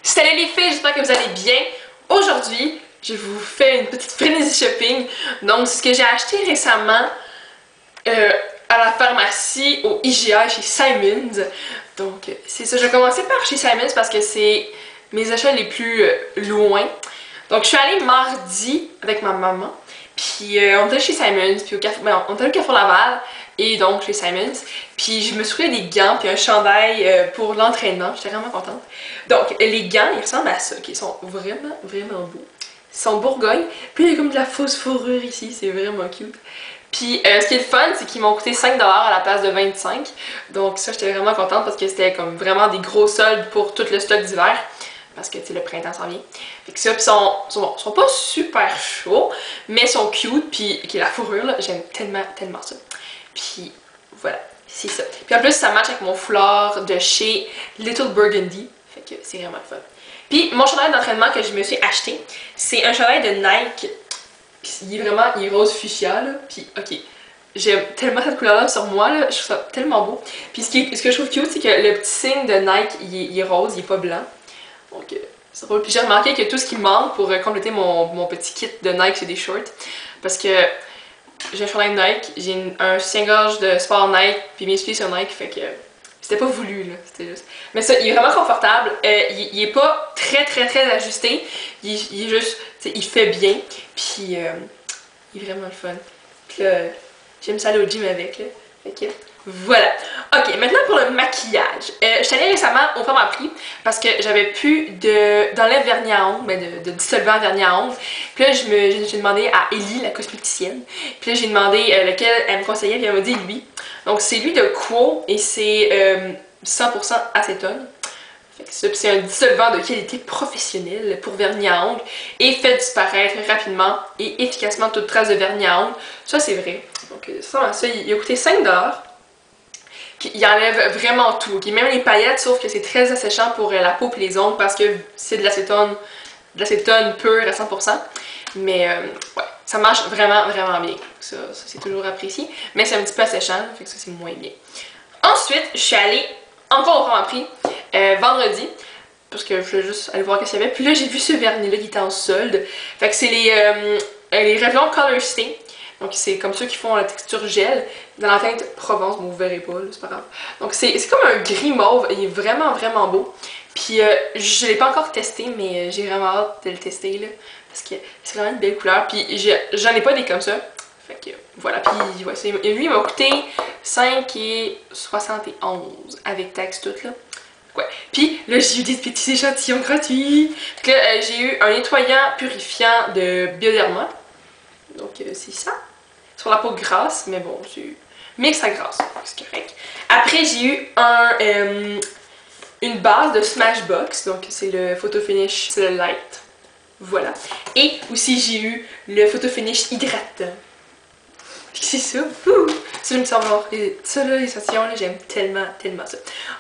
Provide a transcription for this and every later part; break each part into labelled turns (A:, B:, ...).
A: Salut les filles, j'espère que vous allez bien. Aujourd'hui, je vous fais une petite frénésie shopping. Donc, c'est ce que j'ai acheté récemment à la pharmacie, au IGA, chez Simons. Donc, c'est ça. Je vais commencer par chez Simons parce que c'est mes achats les plus loin. Donc, je suis allée mardi avec ma maman. Puis, on était chez Simons, puis on était au Carrefour Laval. Et donc chez Simons. Puis je me suis trouvé des gants puis un chandail pour l'entraînement. J'étais vraiment contente. Donc les gants, ils ressemblent à ça. Ils sont vraiment, vraiment beaux. Ils sont Bourgogne. Puis il y a comme de la fausse fourrure ici. C'est vraiment cute. Puis ce qui est le fun, c'est qu'ils m'ont coûté 5$ à la place de 25$. Donc ça, j'étais vraiment contente parce que c'était comme vraiment des gros soldes pour tout le stock d'hiver. Parce que, tu sais, le printemps s'en vient. Fait que ça, pis sont pas super chauds, mais sont cute. Puis la fourrure, là, j'aime tellement, tellement ça. Puis voilà, c'est ça. Puis en plus, ça match avec mon foulard de chez Little Burgundy. Fait que c'est vraiment le fun. Puis mon chandail d'entraînement que je me suis acheté, c'est un chandail de Nike. Puis il est rose fuchsia, là. Puis ok, j'aime tellement cette couleur-là sur moi, là. Je trouve ça tellement beau. Puis ce que je trouve cute, c'est que le petit signe de Nike, il est rose, il est pas blanc. Donc c'est drôle. Puis j'ai remarqué que tout ce qui me manque pour compléter mon petit kit de Nike, c'est des shorts. Parce que j'ai un chandail de Nike, j'ai un soutien-gorge de sport Nike, puis mes souliers sur Nike, fait que c'était pas voulu, là, c'était juste. Mais ça, il est vraiment confortable, il est pas très ajusté, il est juste, tu sais, il fait bien, puis il est vraiment le fun. Puis là, j'aime ça aller au gym avec, là, fait que voilà. Ok, maintenant pour le maquillage. Je suis allée récemment au Pharmaprix parce que j'avais plus d'enlève vernis à ongles, mais de dissolvant vernis à ongles. Puis là, j'ai demandé à Ellie, la cosméticienne. Puis là, j'ai demandé lequel elle me conseillait, puis elle m'a dit lui. Donc c'est lui de Quo et c'est 100% acétone. C'est un dissolvant de qualité professionnelle pour vernis à ongles et fait disparaître rapidement et efficacement toute trace de vernis à ongles. Ça, c'est vrai. Donc ça, il a coûté 5$. Il enlève vraiment tout, okay? Même les paillettes, sauf que c'est très asséchant pour la peau et les ongles parce que c'est de l'acétone pure à 100%. Mais ouais, ça marche vraiment bien. Ça c'est toujours apprécié. Mais c'est un petit peu asséchant, fait que ça c'est moins bien. Ensuite, je suis allée encore au Pharmaprix vendredi. Parce que je voulais juste aller voir qu'est-ce qu'il y avait. Puis là, j'ai vu ce vernis-là qui était en solde. Fait que c'est les Revlon Color Stay. Donc c'est comme ceux qui font la texture gel. Dans la teinte Provence, bon vous verrez pas, c'est pas grave. Donc c'est comme un gris mauve, il est vraiment beau. Puis je l'ai pas encore testé, mais j'ai vraiment hâte de le tester là. Parce que c'est vraiment une belle couleur. Puis j'en ai pas des comme ça. Fait que voilà, puis ouais, lui il m'a coûté 5,71$ avec taxe toute là. Ouais. Puis là j'ai eu des petits échantillons gratuits. Puis là j'ai eu un nettoyant purifiant de Bioderma. Donc c'est ça. Sur la peau grasse, mais bon, c'est mix à grasse, c'est correct. Après j'ai eu une base de Smashbox, donc c'est le Photo Finish, c'est le Light. Voilà. Et aussi j'ai eu le Photo Finish hydratant. C'est ça. Ça je me sens voir. Ça là, les sensations, j'aime tellement ça.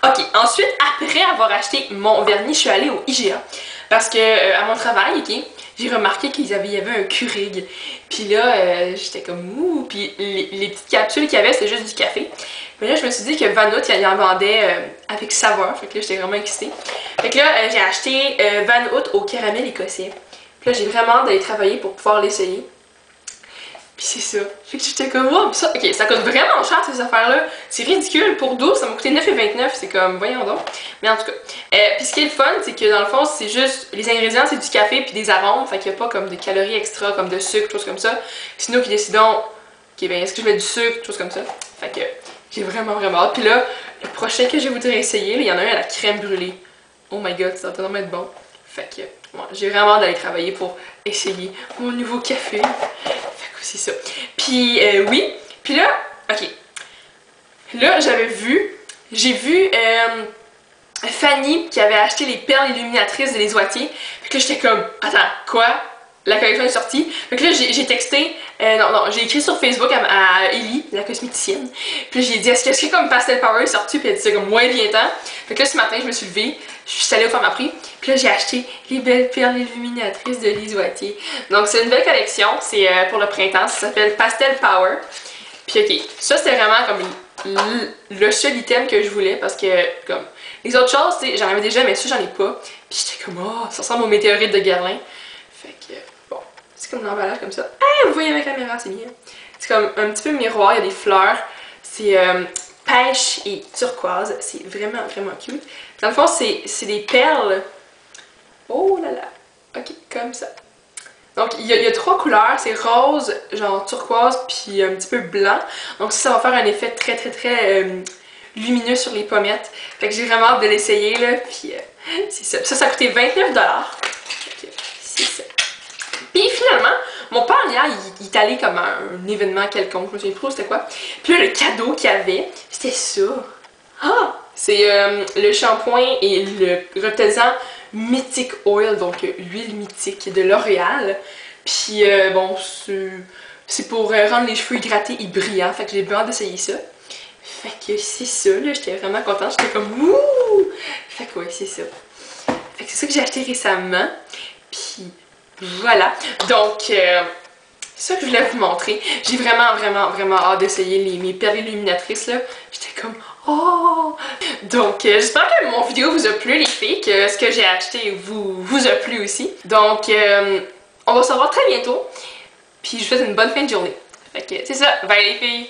A: Ok, ensuite, après avoir acheté mon vernis, je suis allée au IGA. Parce que à mon travail, ok, j'ai remarqué qu'il y avait un Keurig. Puis là, j'étais comme ouh. Puis les petites capsules qu'il y avait, c'était juste du café. Mais là, je me suis dit que Van Hout, il en vendait avec saveur. Fait que là, j'étais vraiment excitée. Fait que là, j'ai acheté Van Hout au caramel écossais. Puis là, j'ai vraiment hâte d'aller travailler pour pouvoir l'essayer. Puis c'est ça. Fait que j'étais comme, oh, ça, ok, ça coûte vraiment cher ces affaires-là. C'est ridicule. Pour 12, ça m'a coûté 9,29$. C'est comme, voyons donc. Mais en tout cas. Puis ce qui est le fun, c'est que dans le fond, c'est juste, les ingrédients, c'est du café puis des arômes. Fait qu'il n'y a pas comme de calories extra, comme de sucre, choses comme ça. C'est nous qui décidons, ok, ben, est-ce que je mets du sucre, choses comme ça. Fait que j'ai vraiment hâte. Puis là, le prochain que je voudrais essayer, il y en a un à la crème brûlée. Oh my god, ça va tellement être bon. Fait que, ouais, j'ai vraiment hâte d'aller travailler pour essayer mon nouveau café. C'est ça. Puis oui. Puis là, ok. Là, j'ai vu Fanny qui avait acheté les perles illuminatrices de Les Oitiers. Fait que là, j'étais comme, attends, quoi? La collection est sortie. Fait que là, j'ai texté, j'ai écrit sur Facebook à Ellie, la cosméticienne. Puis j'ai dit, est-ce que comme Pastel Power est sorti? Puis elle disait comme, ouais, viens-t'en. Fait que là, ce matin, je me suis levée, je suis allée au Pharmaprix. Puis là, j'ai acheté les belles perles illuminatrices de Les Oitiers. Donc, c'est une belle collection. C'est pour le printemps. Ça s'appelle Pastel Power. Puis, ok, ça, c'était vraiment comme le seul item que je voulais parce que, comme, Les autres choses, j'en avais déjà, mais ça, j'en ai pas. Puis j'étais comme, oh, ça ressemble au météorite de Guerlain. Fait que, bon, c'est comme l'emballage comme ça. Ah, vous voyez ma caméra, c'est bien. C'est comme un petit peu miroir, il y a des fleurs. C'est pêche et turquoise. C'est vraiment, vraiment cute. Dans le fond, c'est des perles. Oh là là. Ok, comme ça. Donc, il y a 3 couleurs. C'est rose, genre turquoise, puis un petit peu blanc. Donc, ça va faire un effet très, très, très lumineux sur les pommettes. Fait que j'ai vraiment hâte de l'essayer, là. Puis, c'est ça. Ça a coûté 29$. C'est ça. Puis, finalement, mon père, hier, il est allé comme à un événement quelconque. Je me souviens plus c'était quoi. Puis là, le cadeau qu'il y avait, c'était ça. Ah! C'est le shampoing et le retenant Mythic Oil, donc huile mythique de L'Oréal. Puis bon, c'est pour rendre les cheveux hydratés et brillants, fait que j'ai bien hâte d'essayer ça. Fait que c'est ça, là, j'étais vraiment contente, j'étais comme wouh! Fait que ouais, c'est ça. Fait que c'est ça que j'ai acheté récemment. Puis voilà, donc c'est ça que je voulais vous montrer. J'ai vraiment, vraiment, vraiment hâte d'essayer mes perles illuminatrices, là. J'étais comme oh! Donc, j'espère que mon vidéo vous a plu, les filles, que ce que j'ai acheté vous a plu aussi. Donc, on va se revoir très bientôt. Puis, je vous souhaite une bonne fin de journée. Fait que, c'est ça. Bye, les filles!